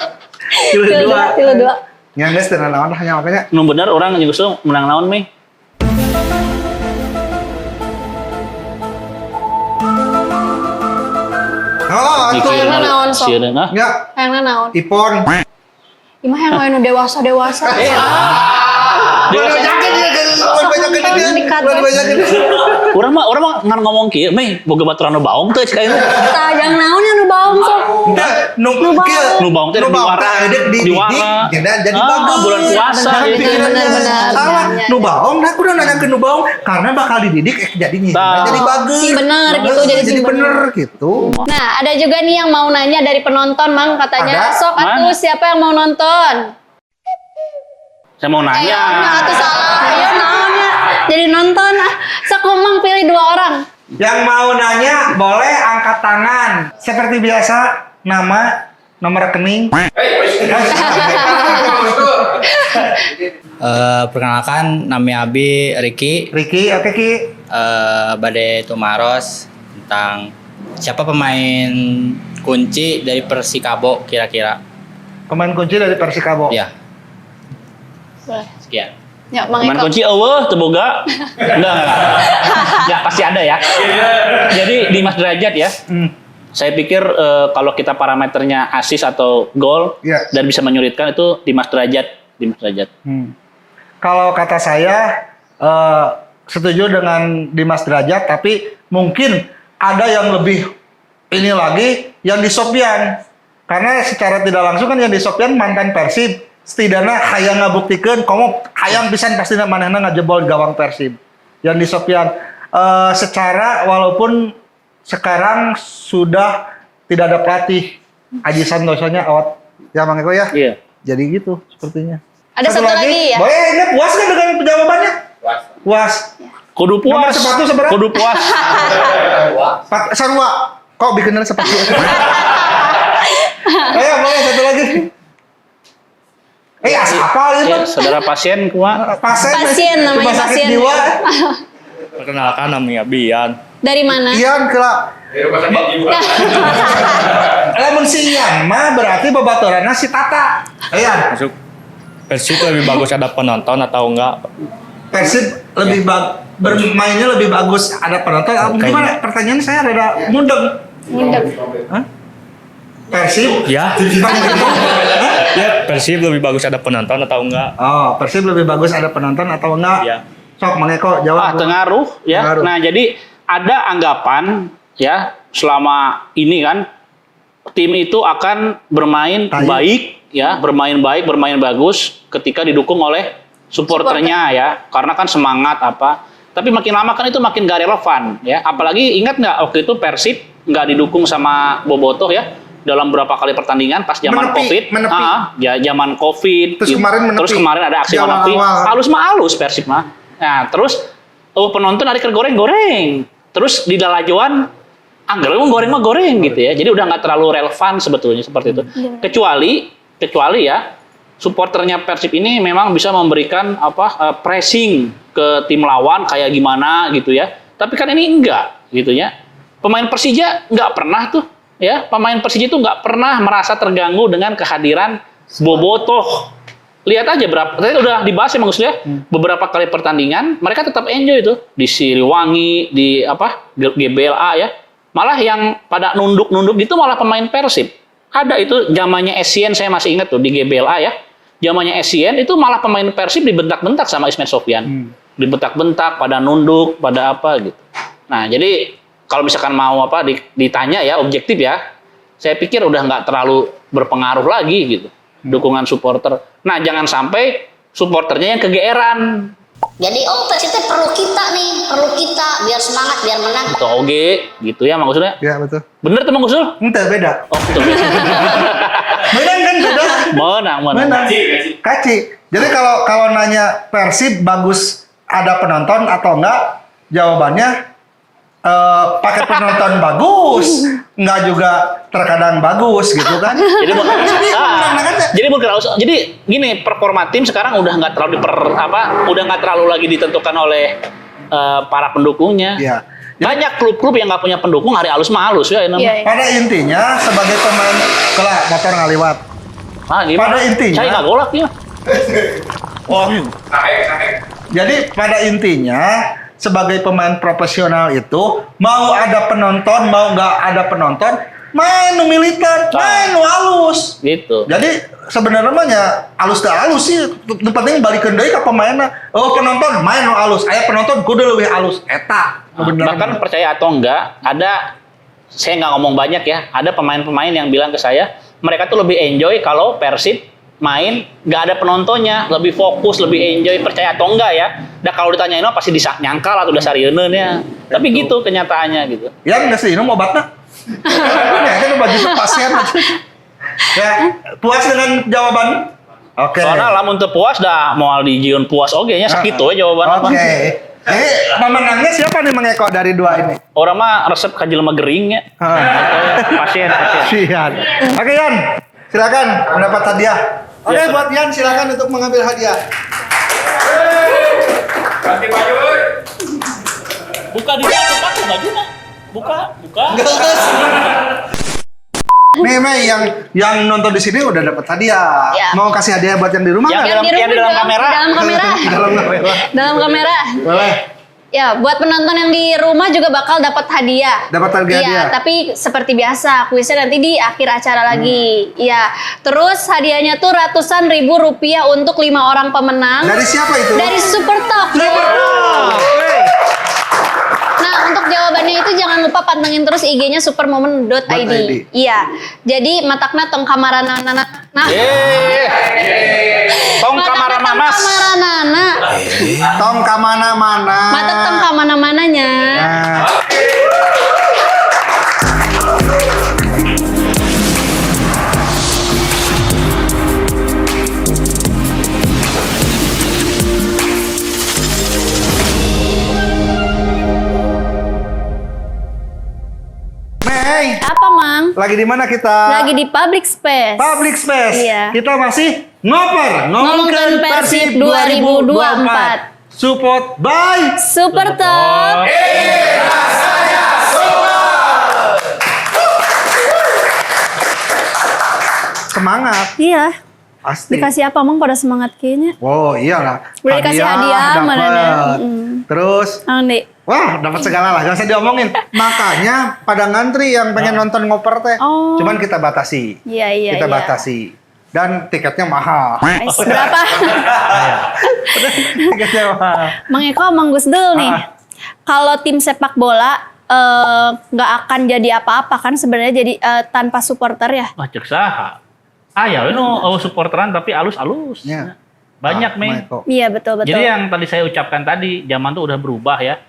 3-2. Ya guys, tenan naon hanya makanya. Nu bener orang justru menang naon meh. Oh, itu. Hayangna naon sok? Sieun nah. Ya, Hayangna naon? Ipon. Imah yang main dewasa. Urang mah ngan ngomong kieu meh boga baturan nu baong teh cik ayeuna. Tajang naon ya nu baong sok? Nu baong teh di warna. Di warna. Jadi bagus. Bulan puasa. Benar. Salah. Nu baong, nah aku udah nanya ke nu baong karena bakal dididik jadinya. Jadi bagus. Sing bener gitu, jadi bener gitu. Nah, ada juga nih yang mau nanya dari penonton, Mang, katanya. Ada? Sok atuh siapa yang mau nonton? Saya mau nanya. Atuh salah. Ayo naonnya. Jadi nonton. Sok Mang pilih 2 orang. Yang mau nanya boleh angkat tangan. Seperti biasa, nama, nomor rekening. Perkenalkan, nama Abi Riki. Riki, oke Ki. Bade Tumaros tentang siapa pemain kunci dari Persikabo kira-kira. Pemain kunci dari Persikabo. Ya, Boleh. sekian. Ya, Mang Teman Eko. kunci eueuh teu boga. Enggak. Ya pasti ada ya. Jadi di Mas Derajat ya. Saya pikir kalau kita parameternya assist atau gol Iya. dan bisa menyulitkan itu di Mas Derajat. Kalau kata saya, setuju dengan Dimas Derajat, tapi mungkin ada yang lebih ini lagi yang di Sopyan. Karena secara tidak langsung kan yang di Sopyan mantan Persib, setidaknya hayang ngabuktikeun komo hayang pisan pasti manehna ngajebol gawang Persib. Yang di Sopyan secara walaupun sekarang sudah tidak ada pelatih, Aji Santosanya awat ya Mang Eko ya. Iya. Jadi gitu sepertinya. Ada satu lagi ya? Boleh, ini puas kan dengan jawabannya? Puas. Kudu Nomor puas. sepatu seberapa? Kudu puas. Sarua. Kok bikinnya sepatu? Ayo, boleh satu lagi. Apa itu? Ya, saudara pasien kumaha? Pasien namanya, Rumah sakit pasien. jiwa. Perkenalkan namanya Bian. Dari mana? Ian kela. Lamun si Ian mah berarti babaturanna si Tata. Ian, Masuk. Persib lebih bagus ada penonton atau enggak? Persib lebih bermainnya lebih bagus ada penonton. Gimana? Pertanyaan saya rada mundeng. Hah? Persib? Ya. Ya, Persib lebih bagus ada penonton atau enggak? Oh, Persib lebih bagus ada penonton atau enggak? Ya. Sok Mang Eko jawab. Tengaruh ya. Pengaruh. Nah, jadi ada anggapan ya selama ini kan tim itu akan bermain Tayu. baik ya, bermain baik, bermain bagus ketika didukung oleh supporternya ya. Karena kan semangat apa. Tapi makin lama kan itu makin gak relevan ya. Apalagi ingat nggak waktu itu Persib nggak didukung sama Bobotoh ya dalam berapa kali pertandingan pas zaman Covid. Menepi. Ya zaman Covid. Terus kemarin menepi. Terus kemarin ada aksi Di menepi. awal-awal. Halus mah halus Persib mah. Nah, terus penonton ada goreng-goreng. Terus di dalajuan anggar emang goreng mah goreng gitu ya. Jadi udah nggak terlalu relevan sebetulnya seperti itu. Kecuali ya supporternya Persib ini memang bisa memberikan pressing ke tim lawan kayak gimana gitu ya. Tapi kan ini enggak gitu ya. Pemain Persija nggak pernah tuh ya. Pemain Persija itu nggak pernah merasa terganggu dengan kehadiran Bobotoh. Lihat aja berapa, tadi udah dibahas ya maksudnya beberapa kali pertandingan mereka tetap enjoy tuh di Siliwangi, di GBLA ya. Malah yang pada nunduk-nunduk gitu malah pemain Persib. Ada itu zamannya Essien saya masih ingat tuh di GBLA ya. Zamannya Essien itu malah pemain Persib dibentak-bentak sama Ismet Sofyan. Dibentak-bentak, pada nunduk, pada apa gitu. Nah, jadi kalau misalkan mau ditanya ya objektif ya, saya pikir udah nggak terlalu berpengaruh lagi gitu. Dukungan supporter. Nah, jangan sampai supporternya yang kegeeran. Jadi Persib itu perlu kita biar semangat, biar menang. Atau oge gitu ya maksudnya. Ya betul. Bener tuh Mang Usul? Ente beda. Oh, betul. Menang kan beda. Menang. Menang. Kaci. Jadi kalau nanya Persib bagus ada penonton atau enggak, jawabannya pakai penonton bagus, enggak juga terkadang bagus gitu kan. Jadi gini, performa tim sekarang udah nggak terlalu udah nggak terlalu lagi ditentukan oleh para pendukungnya. Iya. Banyak klub-klub yang nggak punya pendukung hari halus mah halus ya. Iya. Pada intinya sebagai pemain kelak motor ngaliwat. Ah, gimana? Pada intinya- Saya nggak golak ya. Jadi pada intinya sebagai pemain profesional itu mau ada penonton mau nggak ada penonton main nu militer, main nu halus. Gitu. Jadi sebenarnya mah nya halus teh halus sih. Nu penting balikeun deui ka pemainna. Oh penonton main nu halus, aya penonton kudu leuwih halus. Eta bener. Bahkan percaya atau enggak, saya nggak ngomong banyak ya, ada pemain-pemain yang bilang ke saya, mereka tuh lebih enjoy kalau Persib main nggak ada penontonnya, lebih fokus, lebih enjoy, percaya atau enggak ya. Nah kalau ditanyain apa pasti nyangkal atau udah sarieun ya. Tapi gitu kenyataannya gitu. Ya nggak sih, minum obatnya. Ya kan baju pasien. Ya, puas dengan jawaban? Oke. Soalnya lamun teu puas dah moal dijieun puas oge nya sakitu ya jawabanna. Oke. Jadi pemenangnya siapa nih Mang Eko dari dua ini? Orang mah resep ka jelema gering ya. Pasien. Sian. Oke Yan, silakan mendapat hadiah. Oke buat Yan silakan untuk mengambil hadiah. Buka di pakai bajunya. Buka. Nih Mei yang nonton di sini udah dapat hadiah. Ya. Mau kasih hadiah buat yang di rumah Yang nggak? di dalam kamera. Dalam kamera. Dalam kamera. Dalam kamera. Boleh. Ya, buat penonton yang di rumah juga bakal dapat hadiah. Dapat hadiah. Iya, tapi seperti biasa, kuisnya nanti di akhir acara lagi. Iya. Terus hadiahnya tuh ratusan ribu rupiah untuk 5 orang pemenang. Dari siapa itu? Dari Super Talk. Super Talk. Weh. jawabannya itu jangan lupa pantengin terus IG-nya supermoment.id. Iya. Jadi matakna tong kamaranana. Nah. Tong kamara mamas. Kamaranana. Tong kamana-mana. Matak tong kamana-mananya. Nah. Mei, Apa, Mang? lagi di mana kita? Lagi di public space. Public Space. Iya. Kita masih ngoper, Ngomongin Persib 2024. Support by Super Top. semangat. Iya. Pasti. Dikasih apa, Mang? Pada semangat kayaknya. Oh iyalah. Udah dikasih hadiah, mana dapet. ada. Terus, Andi. wah dapat segala lah, gak usah diomongin. Makanya pada ngantri yang pengen nonton ngoper teh. Oh. Cuman kita batasi. Iya. Kita batasi. Dan tiketnya mahal. Guys, berapa? Tiketnya mahal. Mang Eko, Mang Gusdul nih. Kalau tim sepak bola nggak akan jadi apa-apa kan sebenarnya jadi tanpa supporter ya. Wah, cek saha. Ya, supporteran tapi alus-alus. Ya. Banyak, Mei. Maiko. Iya, betul. Jadi yang tadi saya ucapkan tadi, zaman tuh udah berubah ya.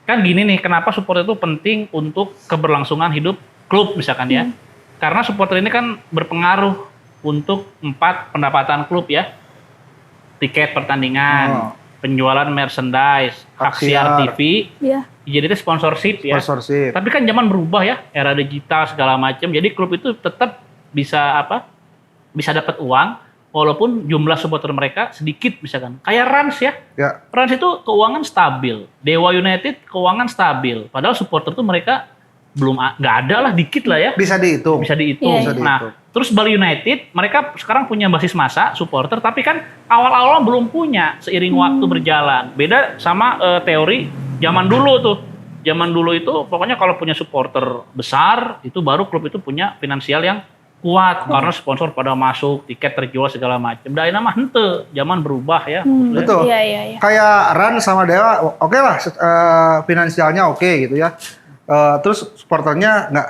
Kan gini nih, kenapa supporter itu penting untuk keberlangsungan hidup klub misalkan ya. Karena supporter ini kan berpengaruh untuk 4 pendapatan klub ya. Tiket pertandingan, penjualan merchandise, hak siar TV, Iya. jadi itu sponsorship ya. Sponsorship. Tapi kan zaman berubah ya, era digital segala macam. Jadi klub itu tetap bisa bisa dapat uang walaupun jumlah supporter mereka sedikit misalkan. Kayak Rans ya. Ya. Rans itu keuangan stabil. Dewa United keuangan stabil. Padahal supporter tuh mereka belum nggak ada lah, dikit lah ya. Bisa dihitung. Bisa dihitung. Iya, iya. Nah, terus Bali United mereka sekarang punya basis massa supporter, tapi kan awal-awal belum punya seiring waktu berjalan. Beda sama teori zaman dulu tuh. Zaman dulu itu pokoknya kalau punya supporter besar itu baru klub itu punya finansial yang kuat karena sponsor pada masuk, tiket terjual segala macam. Dah ini mah henteu, zaman berubah ya. Betul. Iya. Kayak Ran sama Dewa, oke lah, finansialnya oke gitu ya. Terus supporternya nggak,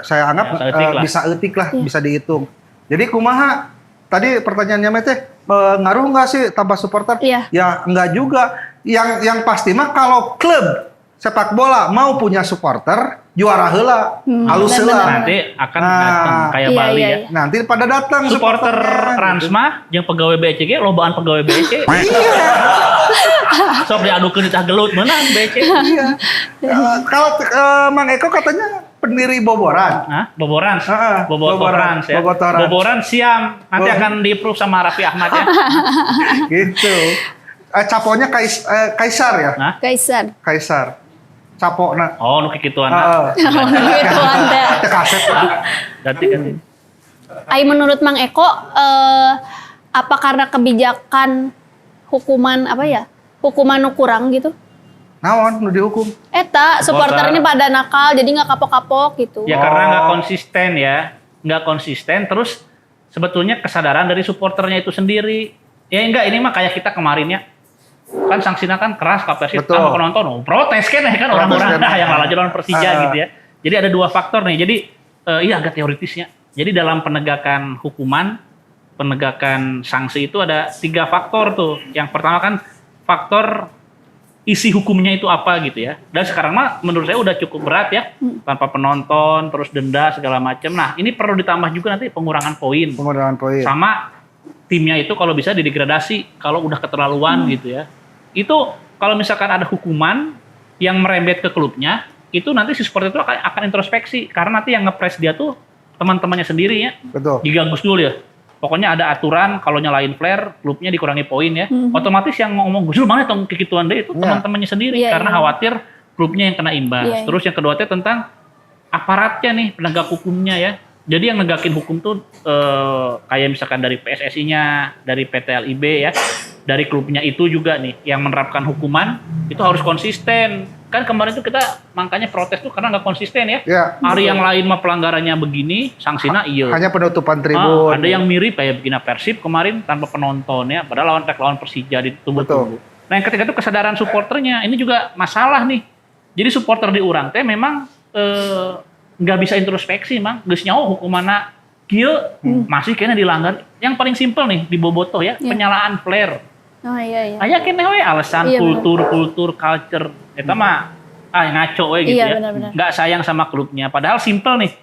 saya anggap Ya, etik lah. bisa etik lah, bisa dihitung. Jadi kumaha? Tadi pertanyaannya Mete, ngaruh nggak sih tanpa supporter? Iya. Ya nggak juga. Yang pasti mah kalau klub sepak bola mau punya supporter, juara heula, halus heula. Nanti akan Nah, datang kayak iya, Bali iya, ya. iya. Nanti pada datang Supporter supporternya, gitu. Transmah yang pegawai BCG, lobaan pegawai BC. Sok diadukeun di tah gelut menang BC. Kalau Mang Eko katanya pendiri Boboran. Hah? Boboran. Boboran. Ya. Bobotoran. Boboran siam. Nanti akan di-approve sama Raffi Ahmad ya. Gitu. Caponya Kaisar ya? Hah? Kaisan. Kaisar. Capo na. Oh, nu kikituan. Gitu Anda. Kaset. Ganti. Ai menurut Mang Eko apa karena kebijakan hukuman apa ya? Hukuman nu kurang gitu? Naon nu dihukum? Eta supporternya pada nakal jadi nggak kapok-kapok gitu. Ya karena nggak konsisten ya. Nggak konsisten, terus sebetulnya kesadaran dari supporternya itu sendiri. Ya enggak, ini mah kayak kita kemarin ya. Kan sanksinya kan keras ke Persib, Betul. sama penonton. Protes kan ya kan orang-orang yang malah jalan Persija gitu ya. Jadi ada 2 faktor nih. Jadi iya agak teoritisnya. Jadi dalam penegakan hukuman, penegakan sanksi itu ada 3 faktor tuh. Yang pertama kan faktor isi hukumnya itu apa gitu ya. Dan sekarang mah menurut saya udah cukup berat ya. Tanpa penonton, terus denda segala macam. Nah ini perlu ditambah juga nanti pengurangan poin. Pengurangan poin. Sama timnya itu kalau bisa didegradasi kalau udah keterlaluan gitu ya. Itu kalau misalkan ada hukuman yang merembet ke klubnya, itu nanti si supporter itu akan introspeksi. Karena nanti yang ngepres dia tuh teman-temannya sendiri ya. Betul. Giga Gus Dul ya. Pokoknya ada aturan kalau nyalain flare, klubnya dikurangi poin ya. Otomatis yang ngomong Gus Dul mana tong kekituan deh itu teman-temannya sendiri. Iya, Karena iya. khawatir klubnya yang kena imbas. Iya, iya. Terus yang kedua tentang aparatnya nih, penegak hukumnya ya. Jadi yang negakin hukum tuh kayak misalkan dari PSSI-nya, dari PT LIB ya, dari klubnya itu juga nih yang menerapkan hukuman itu harus konsisten. Kan kemarin tuh kita makanya protes tuh karena nggak konsisten ya. Ya. Hari yang lain mah pelanggarannya begini, sanksinya iya. Hanya penutupan tribun. Ada yang mirip kayak begini Persib kemarin tanpa penonton ya, padahal lawan Persija di tubuh. Betul. Nah yang ketiga itu kesadaran supporternya, ini juga masalah nih. Jadi supporter di urang teh memang nggak bisa introspeksi, Mang. Geus nyaho hukumanna kieu masih kena dilanggar. Yang paling simpel nih di Bobotoh ya, penyalaan flare. Oh iya. Aya keneh we alasan Iya, kultur, culture. Eta mah ngaco we gitu Iya, ya. benar-benar. Nggak sayang sama klubnya. Padahal simpel nih.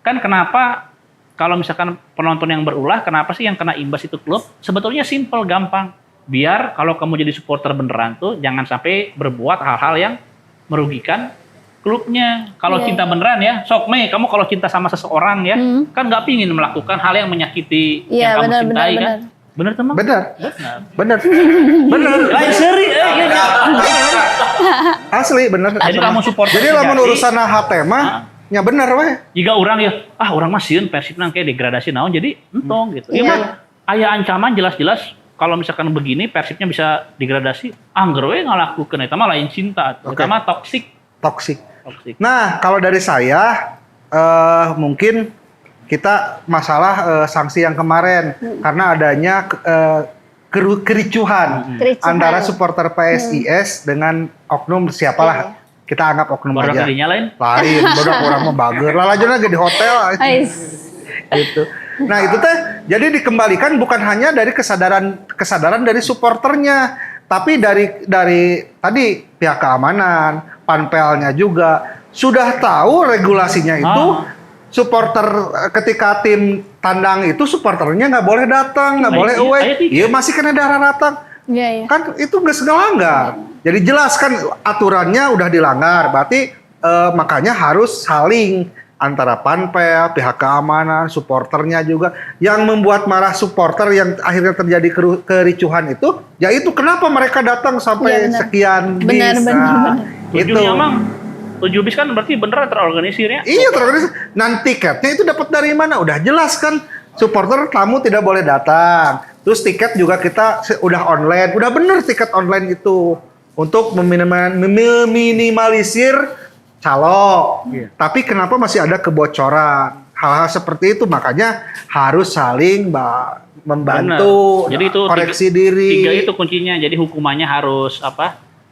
Kan kenapa kalau misalkan penonton yang berulah, kenapa sih yang kena imbas itu klub? Sebetulnya simpel, gampang. Biar kalau kamu jadi supporter beneran tuh jangan sampai berbuat hal-hal yang merugikan klubnya. Kalau cinta beneran ya, sok Mei, kamu kalau cinta sama seseorang ya, kan nggak pingin melakukan hal yang menyakiti yang kamu cintai kan. Bener teman? Bener. Lain seri, Asli bener. Jadi kamu supporter Jadi lamun urusan hate mah nya bener we. Jika orang ya, orang mah sieun Persib nang kayak degradasi naon jadi entong gitu. Iya mah aya ancaman jelas-jelas kalau misalkan begini Persibnya bisa degradasi, angger we ngalakukeun eta mah lain cinta, eta mah toksik. Nah, kalau dari saya mungkin kita masalah sanksi yang kemarin karena adanya kericuhan antara supporter PSIS dengan oknum siapalah. Kita anggap oknum Baru aja. dinyalain. Lain, bodoh orang mah bager. Lalajuna lagi di hotel. Gitu. Nah, itu teh jadi dikembalikan bukan hanya dari kesadaran dari supporternya, tapi dari tadi pihak keamanan, panpelnya juga sudah tahu regulasinya itu. Supporter ketika tim tandang itu supporternya nggak boleh datang, nggak boleh away. Iya masih kena darah datang. Iya. Kan itu nggak ngelanggar. Jadi jelas kan aturannya udah dilanggar. Berarti makanya harus saling antara panpel, pihak keamanan, supporternya juga. Yang membuat marah supporter yang akhirnya terjadi kericuhan itu, ya itu kenapa mereka datang sampai sekian bis. Benar. Itu. Emang 7 bis kan berarti beneran terorganisir ya? Iya terorganisir. Nanti tiketnya itu dapat dari mana? Udah jelas kan. Supporter tamu tidak boleh datang. Terus tiket juga kita udah online. Udah bener tiket online itu. Untuk meminimalisir calo. Tapi kenapa masih ada kebocoran? Hal-hal seperti itu makanya harus saling membantu. Jadi itu koreksi diri. 3 itu kuncinya. Jadi hukumannya harus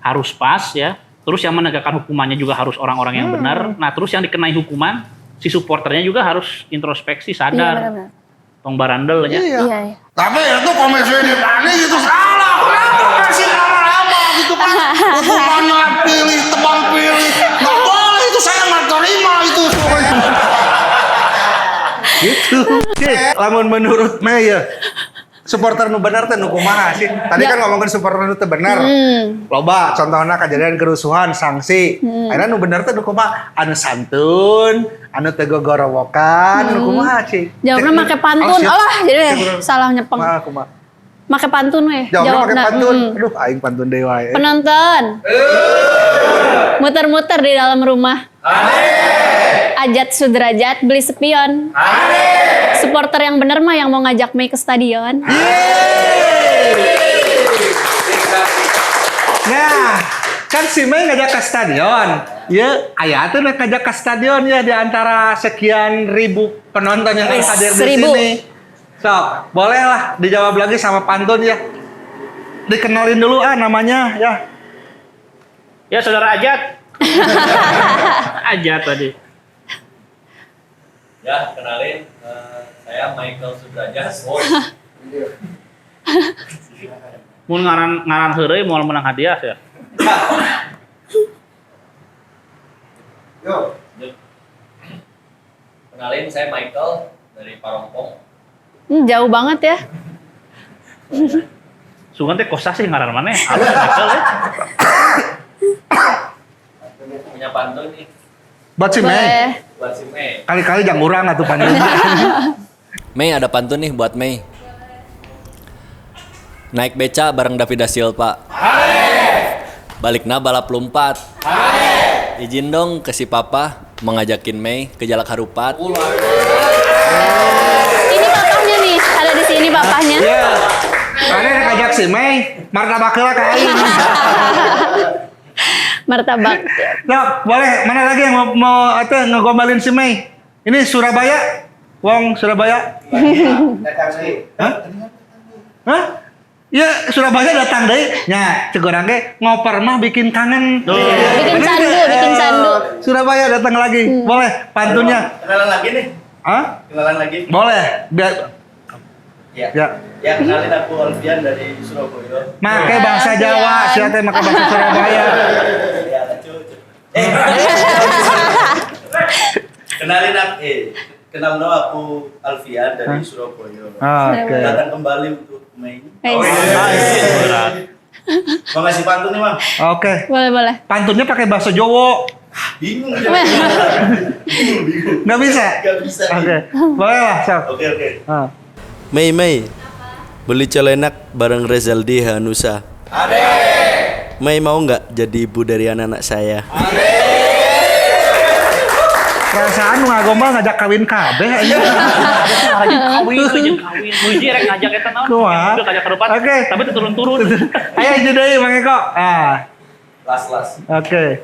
harus pas ya. Terus yang menegakkan hukumannya juga harus orang-orang yang benar. Nah, terus yang dikenai hukuman, si supporternya juga harus introspeksi, sadar. Iya, Tong barandel ya. Iya. Tapi itu komisi di mana itu salah. Kenapa kasih lama-lama gitu kan? Hukumannya pilih, tebang pilih. Nggak boleh itu saya nggak terima itu. Gitu. Lamun menurut Maya, supporter nu benar teh nu kumaha sih? Tadi kan ngomongin supporter nu teh benar. Loba contohna kejadian kerusuhan, sanksi. Akhirnya nu benar teh nu kumaha? Anu santun, anu teu gogorowokan, nu kumaha sih? Jawabnya make pantun. Alah, jadi salah nyepeng. Kumaha? Make pantun we. Jawabnya make pantun. Aduh, aing pantun deui wae. Penonton. Muter-muter di dalam rumah. Ajat sudrajat beli spion. Supporter yang bener mah yang mau ngajak Mei ke stadion. Nah, kan si Mei ngajak ke stadion. Ya, aya tuh ngajak ke stadion ya di antara sekian ribu penonton yang hadir di 1000. sini. So, bolehlah dijawab lagi sama pantun ya. Dikenalin dulu namanya ya. Ya, Saudara Ajat. Ajat tadi. Ya, kenalin, saya Michael Sudrajat. Mun ngaran heureuy moal menang hadiah ya. Yo. Kenalin, saya Michael dari Parompong. Jauh banget ya. Sungan teh kosa sih ngaran maneh. Halus Michael ya. Punya pantun nih Buat si Mei. Boleh. buat si Mei. Kali-kali jangan urang atuh pantun. Mei, ada pantun nih buat Mei. Naik beca bareng David da Silva. Balikna balap lompat. Izin dong ke si papa mengajakin Mei ke Jalak Harupat. Ini papahnya nih, ada di sini papahnya. Iya. Karena ngajak si Mei, martabak heula ka aing. Martabak. Nah, boleh. Mana lagi yang mau ngegombalin si Mei? Ini Surabaya? Wong Surabaya? Hah? Hah? Ya Surabaya datang deh, nya cegorang ge ngoper mah bikin kangen. Bikin candu, bikin candu. Surabaya datang lagi, boleh pantunnya. Kenalan lagi nih. Hah? Kenalan lagi. Boleh. Biar Ya. ya. Ya, kenalin aku Alfian dari Surabaya. Make bahasa Jawa, siapa yang make bahasa Surabaya. Ya, lucu. Kenalin aku, kenal no aku Alfian dari Surabaya. Oke. Datang kembali untuk Mei. Mau ngasih pantun nih, Mang? Oke. Boleh. Pantunnya pakai bahasa Jawa. Bingung ya. Nggak bisa? Gak bisa. Oke. Boleh lah, Sob. Oke. Ah. Mei, beli celenak bareng Rezaldi Hanusa. Mei mau nggak jadi ibu dari anak-anak saya? Perasaan nu ngagombal ngajak kawin kabeh aja. Kawin. Muji rek ngajak eta naon. Kumaha? Udah ngajak ke depan. Oke. Tapi itu turun-turun. Ayo itu deui Mang Eko. Las. Oke.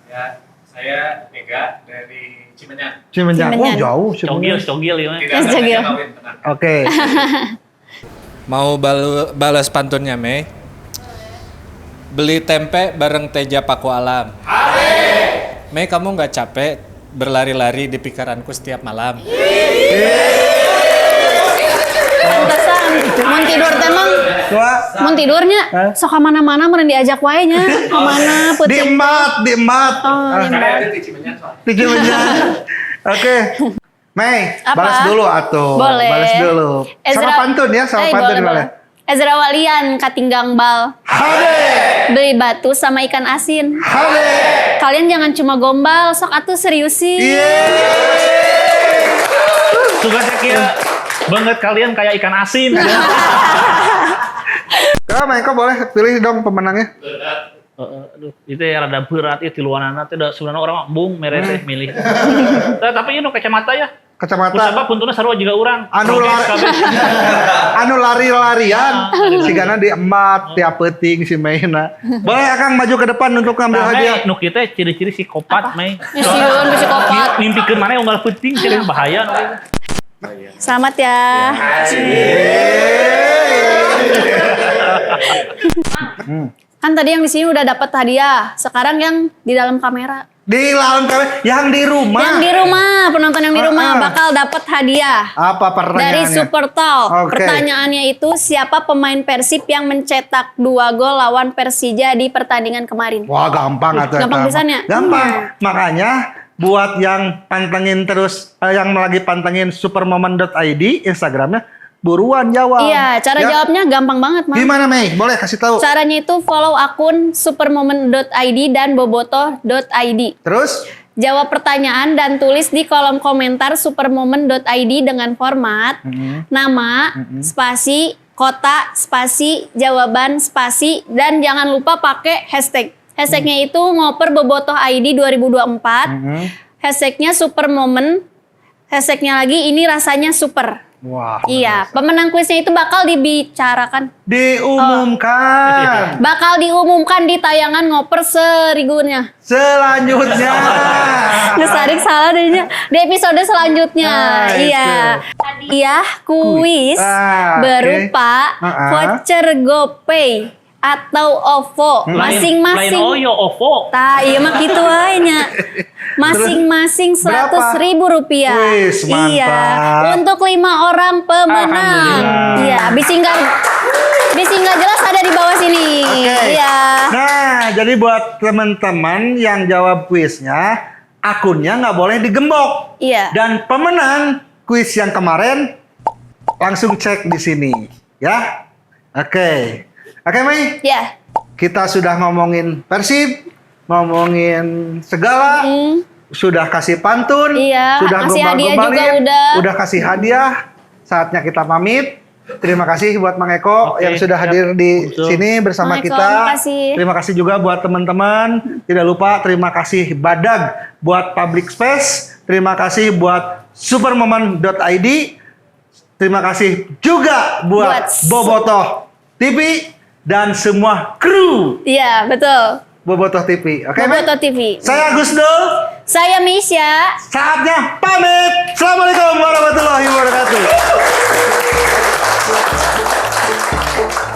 Ya, saya Mega dari Cimenyan. Cimenyan. Oh, jauh Cogil ya. Tidak ada yang kawin, tenang. Oke. Mau balas pantunnya, Mei? Beli tempe bareng Teja Paku Alam. Mei, kamu nggak capek berlari-lari di pikiranku setiap malam? Pantesan, mun tidur teh Mang. Tua. Mun tidurnya sok ka mana-mana meureun diajak wae nya. Ka mana Di emat. Oh, di emat. Di Cimenyan. Oke. Mei, Apa? balas dulu atuh. Boleh. Balas dulu. Sama pantun ya, sama pantun boleh. Ezra Walian katinggang bal. Hade. Beli batu sama ikan asin. Hade. Kalian jangan cuma gombal, sok atuh seriusin. Tugasnya kia banget kalian kayak ikan asin. Kalau Mang Eko boleh pilih dong pemenangnya. Aduh, itu ya rada berat ya tiluanana teh da sebenarnya orang bung mere teh milih. Tapi ieu kacamata ya. Kacamata. Kusabab puntuna sarua juga urang. Anu lari-larian sigana di emat tiap peuting si Meina. Boleh Akang maju ke depan untuk ngambil hadiah. Nu kieu teh ciri-ciri psikopat Mei. Ya sieun psikopat. Nimpikeun maneh unggal peuting jadi bahaya nu. Selamat ya. Kan tadi yang di sini udah dapat hadiah. Sekarang yang di dalam kamera. Di lawan kamera yang di rumah. Yang di rumah, penonton yang di rumah bakal dapat hadiah. Apa pertanyaannya? Dari Super Talk. Oke. Pertanyaannya itu siapa pemain Persib yang mencetak 2 gol lawan Persija di pertandingan kemarin? Wah, gampang atuh. Gampang pisannya. Gampang. Makanya buat yang pantengin terus yang lagi pantengin supermoment.id Instagramnya buruan jawab. Iya, cara jawabnya gampang banget, Mas. Gimana, Mei? Boleh kasih tahu. Caranya itu follow akun supermoment.id dan bobotoh.id. Terus? Jawab pertanyaan dan tulis di kolom komentar supermoment.id dengan format nama, spasi, kota, spasi, jawaban, spasi, dan jangan lupa pakai hashtag. Hashtagnya itu ngoper bobotoh ID 2024. Hashtagnya supermoment. Hashtagnya lagi ini rasanya super. Wah. Iya, pemenang kuisnya itu bakal dibicarakan. Diumumkan. Bakal diumumkan di tayangan ngoper serigunya. Selanjutnya. Ngesarik salah dehnya. Di episode selanjutnya. Iya. Hadiah kuis berupa voucher GoPay atau OVO masing-masing. Lain oyo OVO. Tah, iya mah kitu wae nya. Masing-masing 100.000 rupiah. Wis, mantap. Iya, untuk 5 orang pemenang. Iya, bisi nggak jelas ada di bawah sini. Iya. Nah, jadi buat teman-teman yang jawab kuisnya, akunnya nggak boleh digembok. Iya. Dan pemenang kuis yang kemarin langsung cek di sini, ya. Oke, Mei. Ya. Kita sudah ngomongin Persib, ngomongin segala, sudah kasih pantun, Iya, sudah kasih hadiah juga udah kasih hadiah. Saatnya kita pamit. Terima kasih buat Mang Eko yang sudah hadir di sini bersama Mang Eko, kita. makasih. Terima kasih juga buat teman-teman. Tidak lupa terima kasih Badag buat Public Space. Terima kasih buat supermoment.id. Terima kasih juga buat Bobotoh TV dan semua kru. Iya, betul. Bobotoh TV. Oke, Bobotoh TV. Saya Agus Dul. Saya Misha. Saatnya pamit. Assalamualaikum warahmatullahi wabarakatuh. Oke.